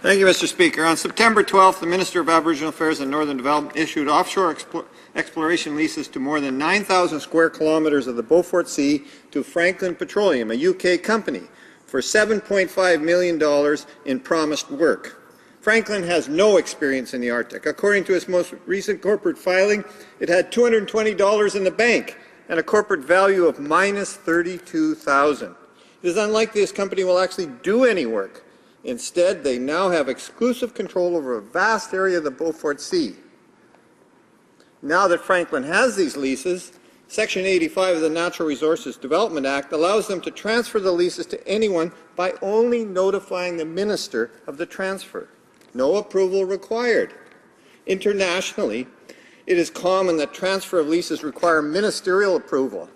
Thank you, Mr. Speaker. On September 12th, the Minister of Aboriginal Affairs and Northern Development issued offshore exploration leases to more than 9,000 square kilometres of the Beaufort Sea to Franklin Petroleum, a UK company, for $7.5 million in promised work. Franklin has no experience in the Arctic. According to its most recent corporate filing, it had $220 in the bank and a corporate value of minus $32,000. It is unlikely this company will actually do any work. Instead, they now have exclusive control over a vast area of the Beaufort Sea. Now that Franklin has these leases, Section 85 of the Natural Resources Development Act allows them to transfer the leases to anyone by only notifying the minister of the transfer. No approval required. Internationally, it is common that transfer of leases require ministerial approval.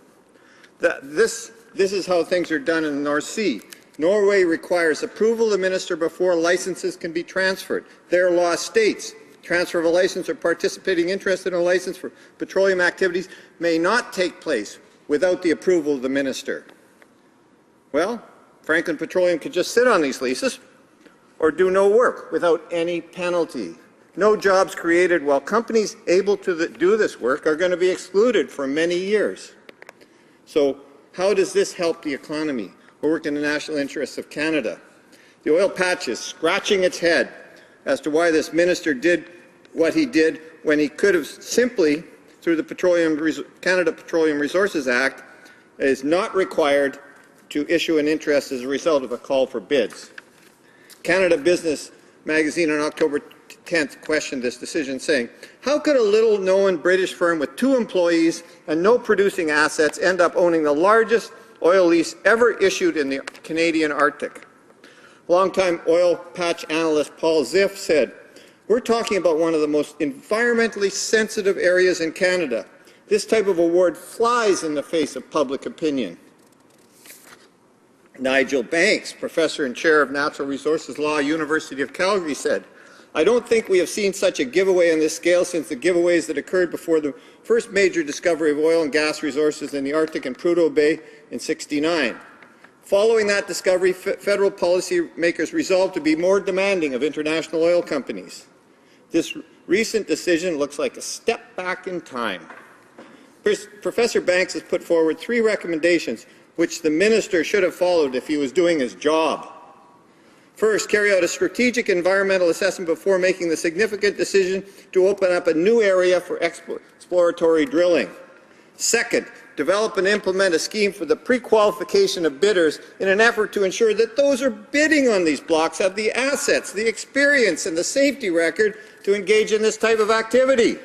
This is how things are done in the North Sea. Norway requires approval of the minister before licenses can be transferred. Their law states transfer of a license or participating interest in a license for petroleum activities may not take place without the approval of the minister. Well, Franklin Petroleum could just sit on these leases or do no work without any penalty. No jobs created, while companies able to do this work are going to be excluded for many years. So how does this help the economy or work in the national interests of Canada? The oil patch is scratching its head as to why this minister did what he did when he could have simply, through the Canada Petroleum Resources Act, is not required to issue an interest as a result of a call for bids. Canada Business magazine on October 10th questioned this decision, saying, "How could a little-known British firm with 2 employees and no producing assets end up owning the largest oil lease ever issued in the Canadian Arctic?" Longtime oil patch analyst Paul Ziff said, "We're talking about one of the most environmentally sensitive areas in Canada. This type of award flies in the face of public opinion." Nigel Banks, professor and chair of Natural Resources Law, University of Calgary, said, "I don't think we have seen such a giveaway on this scale since the giveaways that occurred before the first major discovery of oil and gas resources in the Arctic in Prudhoe Bay in '69. Following that discovery, federal policymakers resolved to be more demanding of international oil companies. This recent decision looks like a step back in time." Professor Banks has put forward 3 recommendations which the minister should have followed if he was doing his job. First, carry out a strategic environmental assessment before making the significant decision to open up a new area for exploratory drilling. Second, develop and implement a scheme for the pre-qualification of bidders in an effort to ensure that those who are bidding on these blocks have the assets, the experience, and the safety record to engage in this type of activity.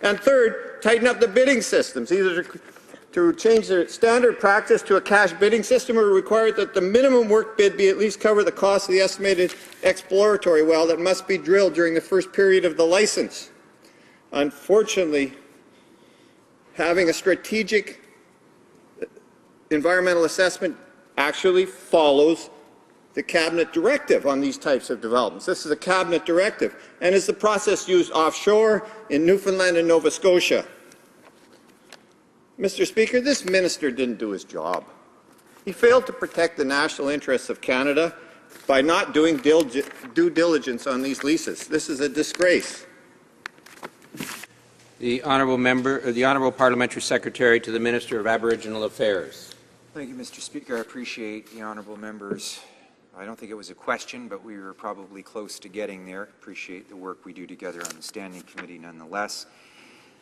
And third, tighten up the bidding systems, either to change their standard practice to a cash bidding system or require that the minimum work bid be at least cover the cost of the estimated exploratory well that must be drilled during the first period of the license. Unfortunately, having a strategic environmental assessment actually follows the Cabinet directive on these types of developments. This is a Cabinet directive, and is the process used offshore in Newfoundland and Nova Scotia. Mr. Speaker, this minister didn't do his job. He failed to protect the national interests of Canada by not doing due diligence on these leases. This is a disgrace. The Honourable Parliamentary Secretary to the Minister of Aboriginal Affairs. Thank you, Mr. Speaker. I appreciate the honourable members. I don't think it was a question, but we were probably close to getting there. Appreciate the work we do together on the Standing Committee nonetheless.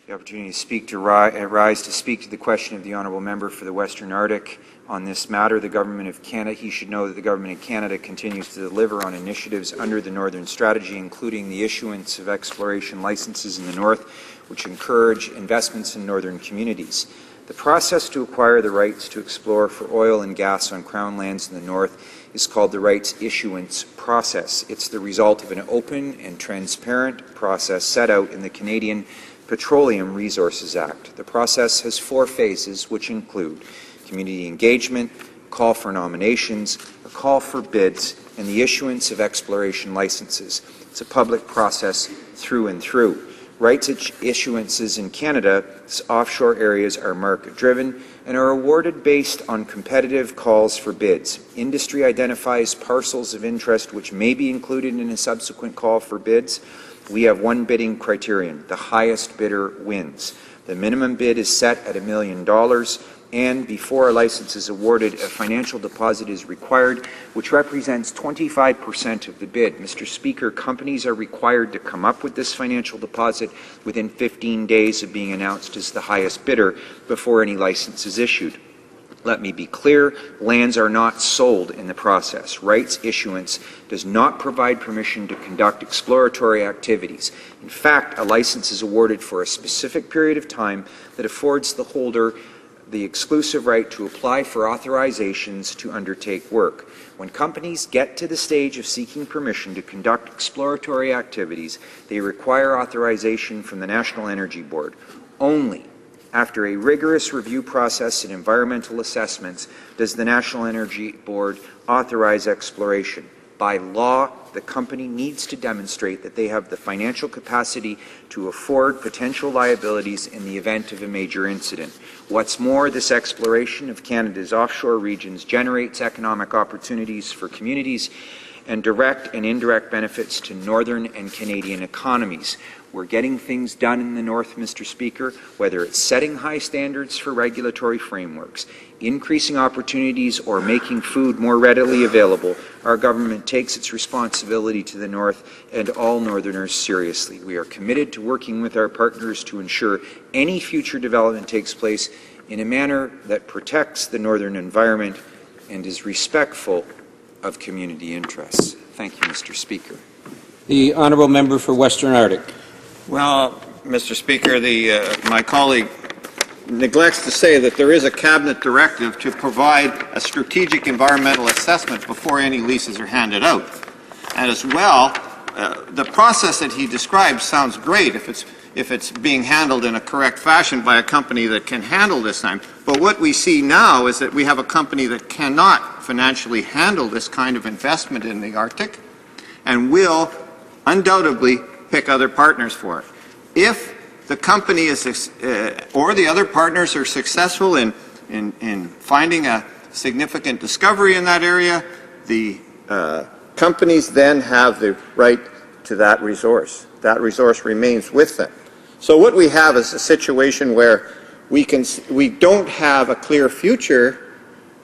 The opportunity to speak to rise to speak to the question of the honourable member for the Western Arctic on this matter. The Government of Canada, he should know that the Government of Canada continues to deliver on initiatives under the Northern Strategy, including the issuance of exploration licenses in the North, which encourage investments in northern communities. The process to acquire the rights to explore for oil and gas on Crown lands in the North is called the rights issuance process. It's the result of an open and transparent process set out in the Canadian Petroleum Resources Act. The process has 4 phases, which include community engagement, call for nominations, a call for bids, and the issuance of exploration licenses. It's a public process through and through. Rights issuances in Canada's offshore areas are market-driven and are awarded based on competitive calls for bids. Industry identifies parcels of interest which may be included in a subsequent call for bids. We have one bidding criterion: the highest bidder wins. The minimum bid is set at $1 million, and before a license is awarded, a financial deposit is required, which represents 25% of the bid. Mr. Speaker, companies are required to come up with this financial deposit within 15 days of being announced as the highest bidder before any license is issued. Let me be clear, lands are not sold in the process. Rights issuance does not provide permission to conduct exploratory activities. In fact, a license is awarded for a specific period of time that affords the holder the exclusive right to apply for authorizations to undertake work. When companies get to the stage of seeking permission to conduct exploratory activities, they require authorization from the National Energy Board. Only after a rigorous review process and environmental assessments does the National Energy Board authorize exploration. By law, the company needs to demonstrate that they have the financial capacity to afford potential liabilities in the event of a major incident. What's more, this exploration of Canada's offshore regions generates economic opportunities for communities and direct and indirect benefits to Northern and Canadian economies. We're getting things done in the North, Mr. Speaker, whether it's setting high standards for regulatory frameworks, increasing opportunities, or making food more readily available. Our government takes its responsibility to the North and all Northerners seriously. We are committed to working with our partners to ensure any future development takes place in a manner that protects the Northern environment and is respectful of community interests. Thank you, Mr. Speaker. The honourable member for Western Arctic. Well, Mr. Speaker, my colleague neglects to say that there is a cabinet directive to provide a strategic environmental assessment before any leases are handed out. And as well, the process that he describes sounds great if it's being handled in a correct fashion by a company that can handle this time. But what we see now is that we have a company that cannot financially handle this kind of investment in the Arctic and will undoubtedly pick other partners for it. If the company is, or the other partners are successful in finding a significant discovery in that area, the companies then have the right to that resource. That resource remains with them. So what we have is a situation where we don't have a clear future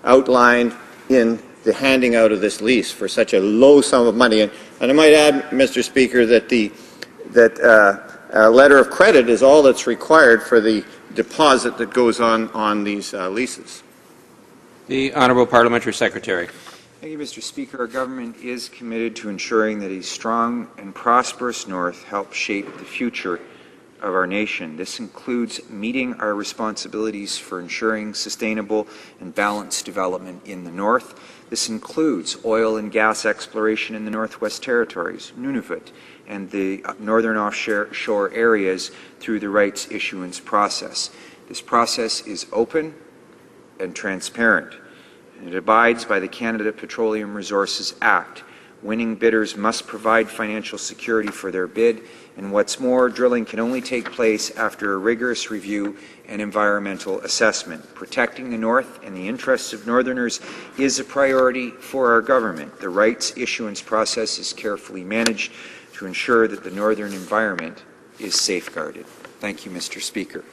outlined in the handing out of this lease for such a low sum of money. And I might add, Mr. Speaker, that a letter of credit is all that's required for the deposit that goes on these leases. The honourable parliamentary secretary. Thank you, Mr. Speaker. Our government is committed to ensuring that a strong and prosperous North helps shape the future of our nation. This includes meeting our responsibilities for ensuring sustainable and balanced development in the North. This includes oil and gas exploration in the Northwest Territories, Nunavut, and the northern offshore areas through the rights issuance process. This process is open and transparent, and it abides by the Canada Petroleum Resources Act. Winning bidders must provide financial security for their bid, and what's more, drilling can only take place after a rigorous review and environmental assessment. Protecting the North and the interests of Northerners is a priority for our government. The rights issuance process is carefully managed to ensure that the Northern environment is safeguarded. Thank you, Mr. Speaker.